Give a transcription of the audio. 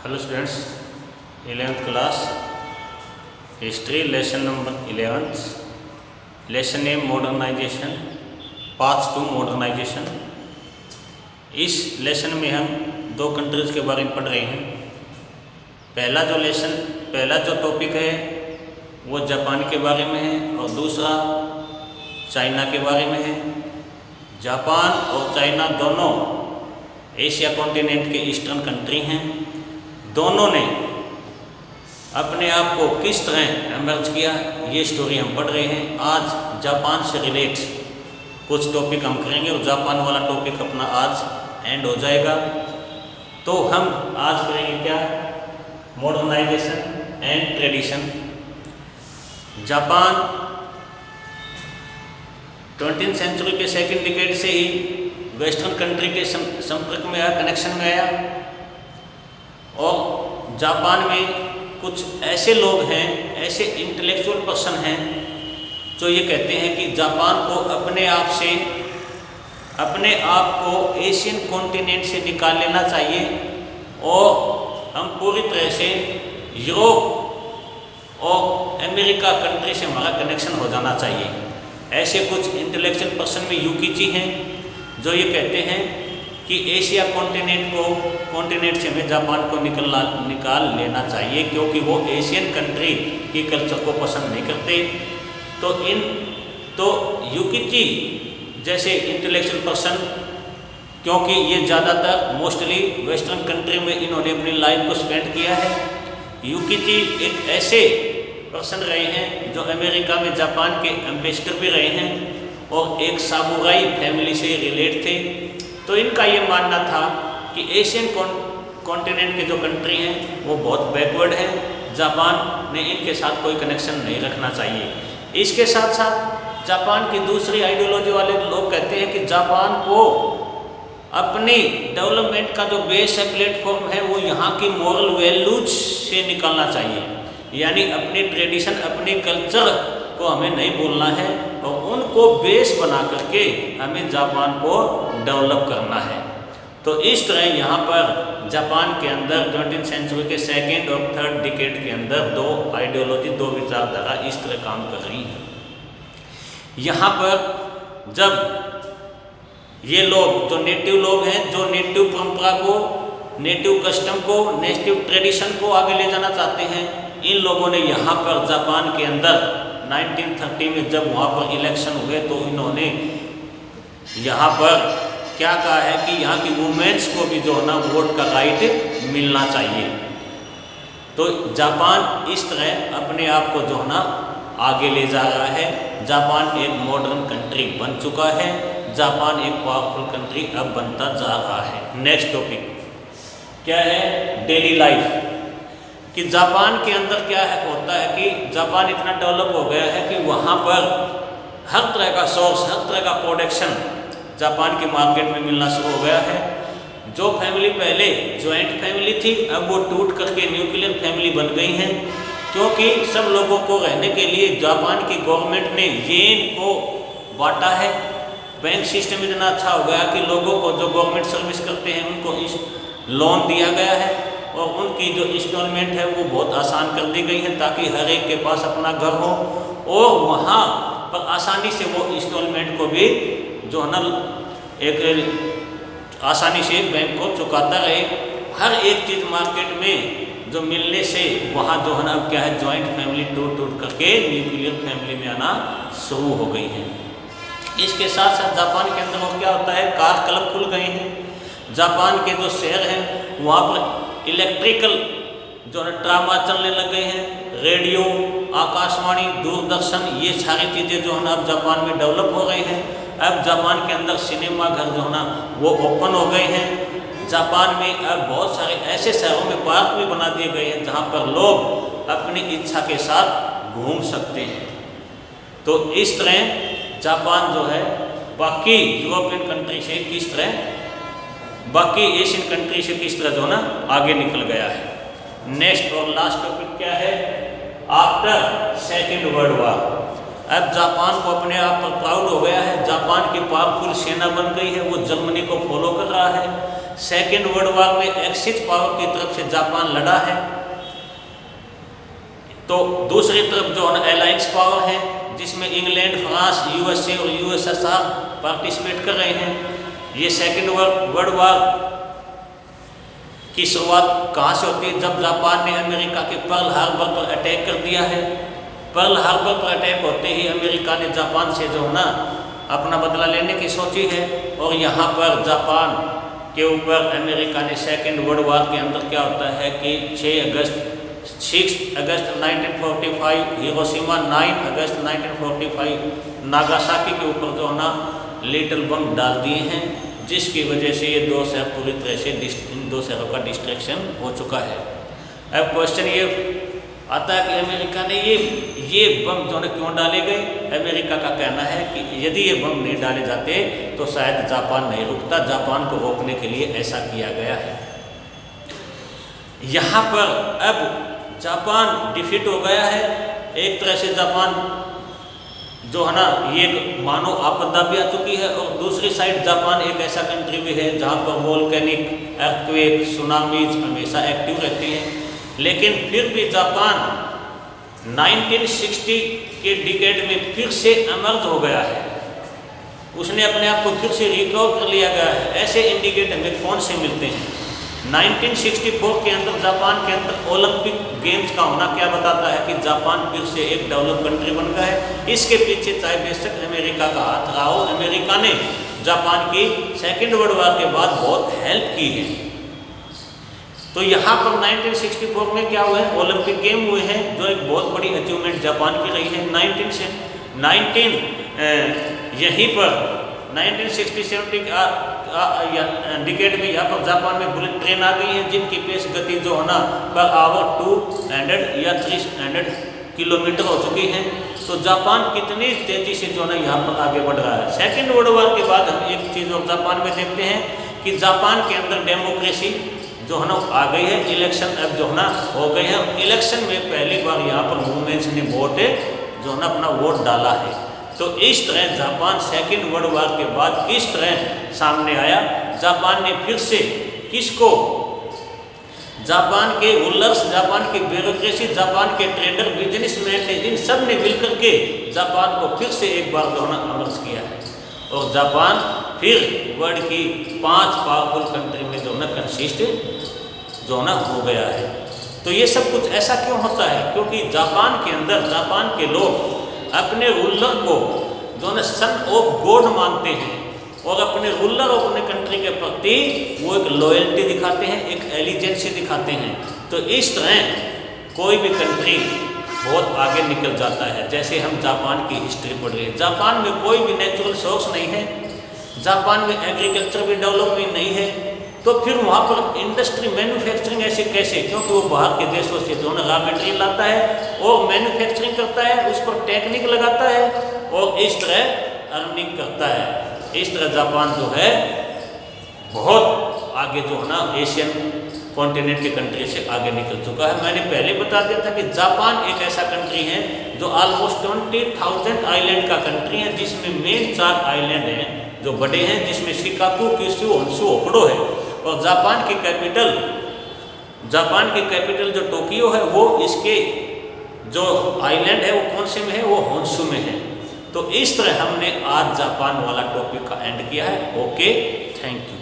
Hello students, 11th class history lesson number 11th, lesson name modernization, path to modernization. इस lesson में हम दो countries के बारे में पढ़ रहे हैं। पहला जो टॉपिक है वो जापान के बारे में है और दूसरा चाइना के बारे में है। जापान और चाइना दोनों एशिया कॉन्टिनेंट के ईस्टर्न कंट्री हैं। दोनों ने अपने आप को किस तरह एमर्ज किया, ये स्टोरी हम पढ़ रहे हैं। आज जापान से रिलेट कुछ टॉपिक हम करेंगे और जापान वाला टॉपिक अपना आज एंड हो जाएगा। तो हम आज करेंगे क्या, modernization and tradition. Japan 20th century के सेकेंड डिकेड से ही वेस्टर्न कंट्री के संपर्क में आया, कनेक्शन में आया। और जापान में कुछ ऐसे लोग हैं, ऐसे इंटेलेक्चुअल पर्सन हैं जो ये कहते हैं कि जापान को अपने आप को एशियन कॉन्टिनेंट से निकाल लेना चाहिए और हम पूरी तरह से यूरोप और अमेरिका कंट्री से हमारा कनेक्शन हो जाना चाहिए। ऐसे कुछ इंटेलेक्चुअल पर्सन में यूकीची हैं जो ये कहते हैं कि एशिया कॉन्टिनेंट से हमें जापान को निकाल लेना चाहिए, क्योंकि वो एशियन कंट्री की कल्चर को पसंद नहीं करते। तो यूकीची जैसे इंटेलेक्चुअल पर्सन, क्योंकि ये ज़्यादातर मोस्टली वेस्टर्न कंट्री में इन्होंने अपनी लाइफ को स्पेंड किया है। यूकीची एक ऐसे पर्सन रहे हैं जो अमेरिका में जापान के एम्बेसडर भी रहे हैं और एक सामुराई फैमिली से रिलेट थे। तो इनका ये मानना था कि एशियन कॉन्टिनेंट के जो कंट्री हैं वो बहुत बैकवर्ड हैं, जापान ने इनके साथ कोई कनेक्शन नहीं रखना चाहिए। इसके साथ साथ जापान की दूसरी आइडियोलॉजी वाले लोग कहते हैं कि जापान को अपनी डेवलपमेंट का जो बेस है, प्लेटफॉर्म है, वो यहाँ की मॉरल वैल्यूज से निकालना चाहिए। यानी अपनी ट्रेडिशन, अपने कल्चर को हमें नहीं भूलना है और उनको बेस बना करके हमें जापान को डेवलप करना है। तो इस तरह यहाँ पर जापान के अंदर 20th सेंचुरी के सेकेंड और थर्ड डिकेड के अंदर दो आइडियोलॉजी, दो विचारधारा इस तरह काम कर रही हैं। यहाँ पर जब ये लोग जो नेटिव लोग हैं, जो नेटिव परंपरा को, नेटिव कस्टम को, नेटिव ट्रेडिशन को आगे ले जाना चाहते हैं, इन लोगों ने यहाँ पर जापान के अंदर 1930 में जब वहाँ पर इलेक्शन हुए तो इन्होंने यहाँ पर क्या कहा है कि यहाँ की वुमेन्स को भी जो है ना वोट का राइट मिलना चाहिए। तो जापान इस तरह अपने आप को जो है ना आगे ले जा रहा है। जापान एक मॉडर्न कंट्री बन चुका है, जापान एक पावरफुल कंट्री अब बनता जा रहा है। नेक्स्ट टॉपिक क्या है, डेली लाइफ। कि जापान के अंदर क्या है, होता है कि जापान इतना डेवलप हो गया है कि वहाँ पर हर तरह का सोर्स, हर तरह का प्रोडक्शन जापान के मार्केट में मिलना शुरू हो गया है। जो फैमिली पहले जॉइंट फैमिली थी, अब वो टूट करके न्यूक्लियर फैमिली बन गई हैं, क्योंकि सब लोगों को रहने के लिए जापान की गवर्नमेंट ने येन को बांटा है। बैंक सिस्टम इतना अच्छा हो गया कि लोगों को जो गवर्नमेंट सर्विस करते हैं उनको इस लोन दिया गया है और उनकी जो इंस्टॉलमेंट है वो बहुत आसान कर दी गई है, ताकि हर एक के पास अपना घर हो और वहाँ पर आसानी से वो इंस्टॉलमेंट को भी जो है ना एक आसानी से बैंक को चुकाता रहे। हर एक चीज़ मार्केट में जो मिलने से वहाँ जो है ना अब क्या है, जॉइंट फैमिली टूट करके न्यूक्लियर फैमिली में आना शुरू हो गई है। इसके साथ साथ जापान के अंदर और क्या होता है, कार क्लब खुल गए हैं। जापान के जो शहर हैं वहाँ पर इलेक्ट्रिकल जो है ट्रामा चलने लग गए हैं, रेडियो, आकाशवाणी, दूरदर्शन, ये सारी चीज़ें जो है ना अब जापान में डेवलप हो गई हैं। अब जापान के अंदर सिनेमा घर जो है ना वो ओपन हो गए हैं। जापान में अब बहुत सारे ऐसे शहरों में पार्क भी बना दिए गए हैं जहाँ पर लोग अपनी इच्छा के साथ घूम सकते हैं। तो इस तरह जापान जो है बाकी यूरोपियन कंट्री से किस तरह, बाकी एशियन कंट्री से किस तरह जो है ना आगे निकल गया है। नेक्स्ट और लास्ट टॉपिक क्या है, आफ्टर सेकेंड वर्ल्ड वॉर। अब जापान को अपने आप पर प्राउड हो गया है, जापान की पावरफुल सेना बन गई है, वो जर्मनी को फॉलो कर रहा है। सेकेंड वर्ल्ड वॉर में एक्सिस पावर की तरफ से जापान लड़ा है, तो दूसरी तरफ जो अलायंस पावर है जिसमें इंग्लैंड, फ्रांस, यूएसए और यूएसएसआर पार्टिसिपेट कर रहे हैं। ये सेकेंड वर्ल्ड वॉर की शुरुआत कहाँ से होती है? जब जापान ने अमेरिका के पर्ल हार्बर पर अटैक कर दिया है। पर्ल हार्बर पर अटैक होते ही अमेरिका ने जापान से जो ना अपना बदला लेने की सोची है, और यहाँ पर जापान के ऊपर अमेरिका ने सेकेंड वर्ल्ड वॉर के अंदर क्या होता है कि 6 अगस्त 1945 हिरोशिमा, 9 अगस्त 1945 नागासाकी के ऊपर जो ना लिटिल बम डाल दिए हैं, जिसकी वजह से ये दो शहर पूरी तरह से इन दो शहरों का डिस्ट्रक्शन हो चुका है। अब क्वेश्चन ये आता है कि अमेरिका ने ये बम जो है क्यों डाले गए? अमेरिका का कहना है कि यदि ये बम नहीं डाले जाते तो शायद जापान नहीं रुकता, जापान को रोकने के लिए ऐसा किया गया है। यहाँ पर अब जापान डिफीट हो गया है, एक तरह से जापान जो है ना ये मानो आपदा भी आ चुकी है, और दूसरी साइड जापान एक ऐसा कंट्री भी है जहाँ पर वोल्केनिक अर्थक्वेक, सुनामीज हमेशा एक्टिव रहती हैं। लेकिन फिर भी जापान 1960 के डिकेड में फिर से इमर्ज हो गया है, उसने अपने आप को फिर से रिकवर कर लिया गया है। ऐसे इंडिकेटर हमें कौन से मिलते हैं? 1964 के अंदर जापान के अंदर ओलंपिक गेम्स का होना क्या बताता है कि जापान फिर से एक डेवलप कंट्री बन गया है। इसके पीछे चाहे बेशक अमेरिका का हाथ रहा हो, अमेरिका ने जापान की सेकेंड वर्ल्ड वॉर के बाद बहुत हेल्प की है। तो यहाँ पर 1964 में क्या हुआ है? ओलंपिक गेम हुए हैं, जो एक बहुत बड़ी अचीवमेंट जापान की रही है। 19 यहीं पर 1960-70 डिकेड में यहाँ पर जापान में बुलेट ट्रेन आ गई है, जिनकी पेश गति जो है ना पर आवर 200 या 300 किलोमीटर हो चुकी है। तो जापान कितनी तेज़ी से जो है ना यहाँ पर आगे बढ़ रहा है। सेकेंड वर्ल्ड वॉर के बाद हम एक चीज़ और जापान में देखते हैं कि जापान के अंदर डेमोक्रेसी जो है ना आ गई है, इलेक्शन अब जो है ना हो गए हैं। इलेक्शन में पहली बार यहाँ पर वुमेन्स ने वोट जो है ना अपना वोट डाला है। तो इस तरह जापान सेकेंड वर्ल्ड वॉर के बाद किस तरह सामने आया, जापान ने फिर से किसको, जापान के रूलर्स, जापान की ब्यूरोक्रेसी, जापान के ट्रेडर, बिजनेसमैन ने, इन सब ने मिलकर के जापान को फिर से एक बार जो है ना अमर्ज किया है, और जापान फिर वर्ल्ड की 5 पावरफुल कंट्री में जो है ना कंसिस्ट जो ना हो गया है। तो ये सब कुछ ऐसा क्यों होता है? क्योंकि जापान के अंदर जापान के लोग अपने रूलर को जो ना सन ऑफ गॉड मानते हैं, और अपने रूलर और अपने कंट्री के प्रति वो एक लॉयल्टी दिखाते हैं, एक एलिजेंसी दिखाते हैं। तो इस तरह कोई भी कंट्री बहुत आगे निकल जाता है। जैसे हम जापान की हिस्ट्री पढ़ रहे हैं, जापान में कोई भी नेचुरल सोर्स नहीं है, जापान में एग्रीकल्चर भी डेवलपमेंट नहीं है, तो फिर वहाँ पर इंडस्ट्री मैन्युफैक्चरिंग ऐसे कैसे? क्योंकि वो बाहर के देशों से जो रॉ मटेरियल लाता है और मैन्युफैक्चरिंग करता है, उस पर टेक्निक लगाता है और इस तरह अर्निंग करता है। इस तरह जापान जो है बहुत आगे जो है ना एशियन कॉन्टिनेंट के कंट्री से आगे निकल चुका है। मैंने पहले बता दिया था कि जापान एक ऐसा कंट्री है जो ऑलमोस्ट 20,000 आइलैंड का कंट्री है, जिसमें मेन 4 आइलैंड हैं जो बड़े हैं, जिसमें शिकाकू, क्यूशू, होन्शू, होक्काइडो है। और जापान की कैपिटल जो टोक्यो है, वो इसके जो आइलैंड है वो कौन से में है? वो होन्शू में है। तो इस तरह हमने आज जापान वाला टॉपिक का एंड किया है। Okay, thank you.